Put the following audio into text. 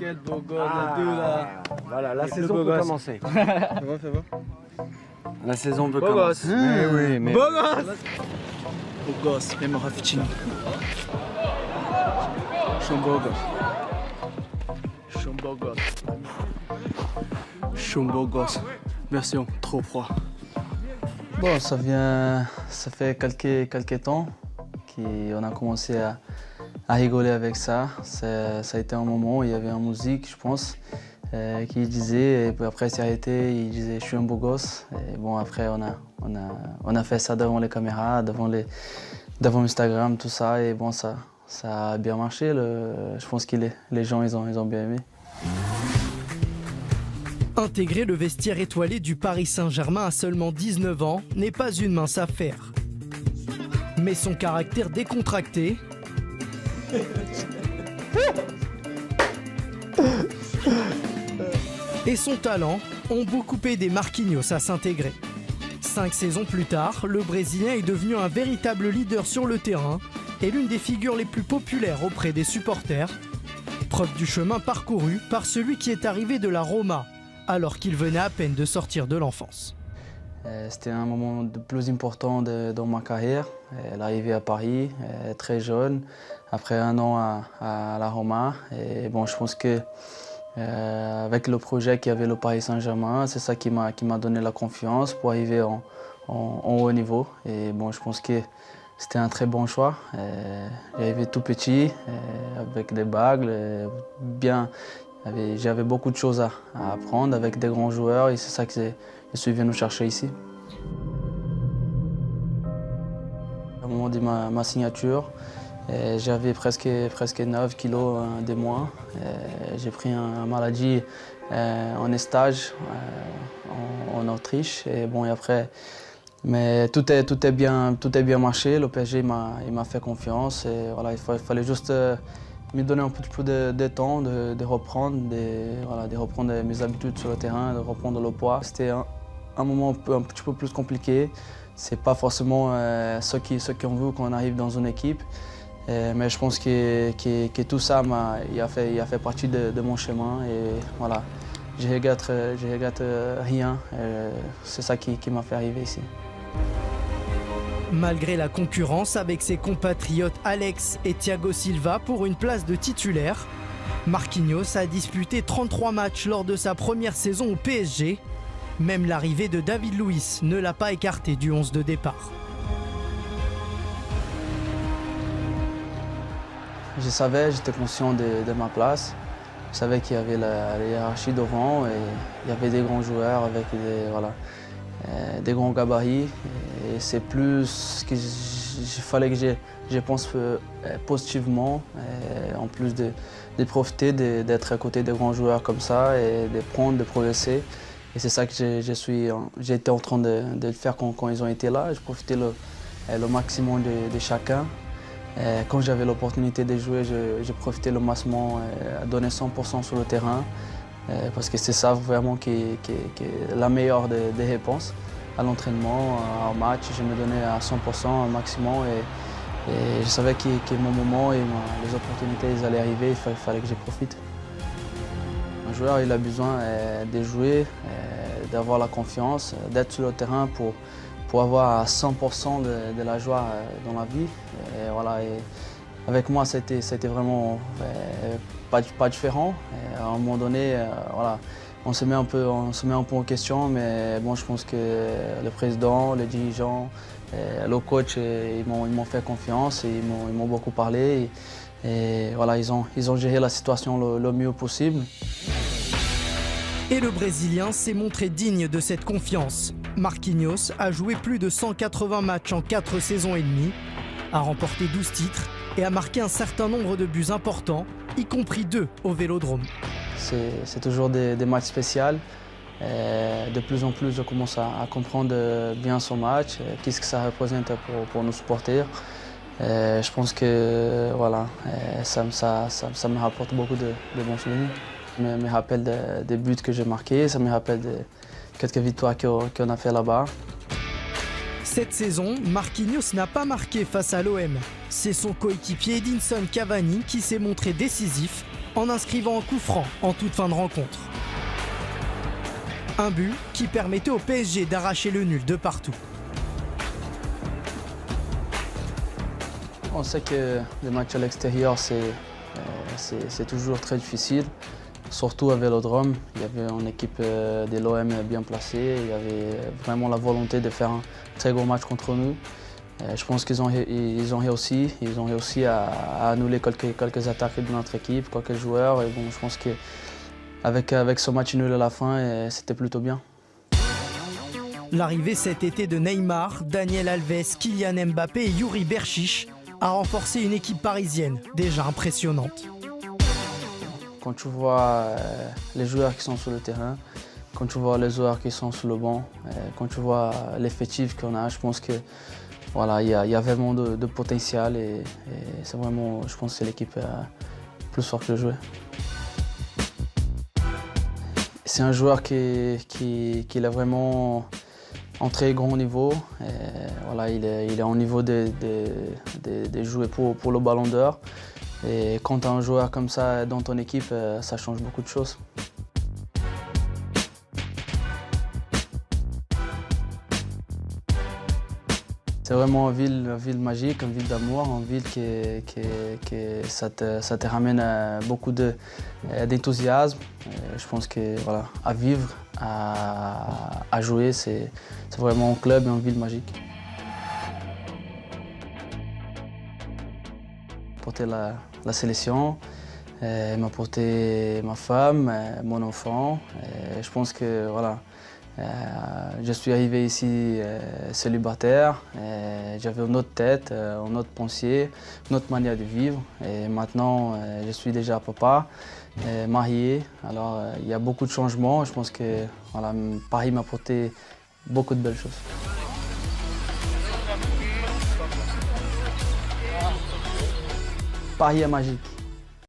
Quel beau gosse, les deux là. Voilà, la saison beau peut gosse. commencer. Fais voir. La saison peut Beau commencer. gosse. Mais oui, mais... Beau gosse. Beau gosse, même Rafichini. Je suis un beau gosse. Je suis un beau gosse. Je suis un beau gosse. Version trop froid. Bon, ça fait quelques temps qu'on a commencé à rigoler avec ça. Ça a été un moment où il y avait une musique, je pense, qui disait, et puis après c'est arrêté, il disait je suis un beau gosse. Et bon, après on a fait ça devant les caméras, devant Instagram, tout ça, et bon, ça a bien marché. Je pense que les gens ils ont bien aimé. Intégrer le vestiaire étoilé du Paris Saint-Germain à seulement 19 ans n'est pas une mince affaire. Mais son caractère décontracté et son talent ont beaucoup aidé Marquinhos à s'intégrer. 5 saisons plus tard, le Brésilien est devenu un véritable leader sur le terrain et l'une des figures les plus populaires auprès des supporters. Preuve du chemin parcouru par celui qui est arrivé de la Roma, alors qu'il venait à peine de sortir de l'enfance. C'était un moment le plus important dans ma carrière. L'arrivée à Paris, très jeune, après un an à la Roma. Et bon, je pense que avec le projet qu'il y avait le Paris Saint-Germain, c'est ça qui m'a donné la confiance pour arriver en haut niveau. Et bon, je pense que c'était un très bon choix. J'arrivais tout petit, avec des bagues, bien. J'avais beaucoup de choses à apprendre avec des grands joueurs et c'est ça que je suis venu chercher ici. Au moment de ma signature, j'avais presque 9 kilos de moins. J'ai pris une maladie en stage en Autriche. Et bon, et après, mais tout est bien marché. Le PSG m'a fait confiance. Et voilà, il fallait juste me donner un petit peu de temps, de reprendre, de reprendre mes habitudes sur le terrain, de reprendre le poids. C'était un moment un petit peu plus compliqué. C'est pas forcément ce qu'on veut quand on arrive dans une équipe. Mais je pense que tout ça il a fait partie de mon chemin. Et voilà, je regrette rien. C'est ça qui m'a fait arriver ici. Malgré la concurrence avec ses compatriotes Alex et Thiago Silva pour une place de titulaire, Marquinhos a disputé 33 matchs lors de sa première saison au PSG. Même l'arrivée de David Luiz ne l'a pas écarté du 11 de départ. Je savais, j'étais conscient de ma place. Je savais qu'il y avait la hiérarchie devant et il y avait des grands joueurs avec des grands gabarits. Et c'est plus qu'il fallait que je pense positivement, en plus de profiter d'être à côté des grands joueurs comme ça et de prendre, de progresser. Et c'est ça que j'ai été en train de faire quand ils ont été là. Je profitais le maximum de chacun. Quand j'avais l'opportunité de jouer, je profitais le maximum, à donner 100% sur le terrain. Parce que c'est ça vraiment qui est la meilleure des réponses. À l'entraînement, au match, je me donnais à 100% un maximum et je savais que mon moment et les opportunités ils allaient arriver, il fallait que je profite. Un joueur il a besoin de jouer, d'avoir la confiance, d'être sur le terrain pour avoir 100% de la joie dans la vie. Et voilà, et avec moi, c'était vraiment pas différent. Et à un moment donné, voilà, on se met un peu en question, mais bon, je pense que le président, les dirigeants, le coach, ils m'ont fait confiance et ils m'ont beaucoup parlé. Et voilà, ils ont géré la situation le mieux possible. Et le Brésilien s'est montré digne de cette confiance. Marquinhos a joué plus de 180 matchs en 4 saisons et demie, a remporté 12 titres et a marqué un certain nombre de buts importants, y compris 2 au Vélodrome. C'est toujours des matchs spéciaux. De plus en plus, je commence à comprendre bien son match, qu'est-ce que ça représente pour nos supporters. Je pense que voilà, ça me rapporte beaucoup de bons souvenirs. Ça me rappelle des buts que j'ai marqués, ça me rappelle quelques victoires qu'on a fait là-bas. Cette saison, Marquinhos n'a pas marqué face à l'OM. C'est son coéquipier Edinson Cavani qui s'est montré décisif en inscrivant un coup franc en toute fin de rencontre. Un but qui permettait au PSG d'arracher le nul de partout. On sait que les matchs à l'extérieur, c'est toujours très difficile, surtout à Vélodrome. Il y avait une équipe de l'OM bien placée, il y avait vraiment la volonté de faire un très gros match contre nous. Je pense qu'ils ont réussi à annuler quelques attaques de notre équipe, quelques joueurs. Et bon, je pense qu'avec ce match nul à la fin, c'était plutôt bien. L'arrivée cet été de Neymar, Daniel Alves, Kylian Mbappé et Yuri Berchiche a renforcé une équipe parisienne déjà impressionnante. Quand tu vois les joueurs qui sont sur le terrain, quand tu vois les joueurs qui sont sur le banc, quand tu vois l'effectif qu'on a, je pense que voilà, il y a vraiment de potentiel et c'est vraiment, je pense que c'est l'équipe plus forte que je jouais. C'est un joueur qui est vraiment en très grand niveau. Voilà, il est au niveau de jouer pour le Ballon d'Or. Et quand tu as un joueur comme ça dans ton équipe, ça change beaucoup de choses. C'est vraiment une ville magique, une ville d'amour, une ville que ça te ramène beaucoup d'enthousiasme. Je pense que voilà, à vivre, à jouer, c'est vraiment un club et une ville magique. Porter la sélection, m'a porté ma femme, mon enfant. Je pense que voilà. Je suis arrivé ici célibataire, j'avais une autre tête, une autre pensée, une autre manière de vivre. Et maintenant, je suis déjà papa, marié. Alors, il y a beaucoup de changements. Je pense que voilà, Paris m'a apporté beaucoup de belles choses. Paris est magique.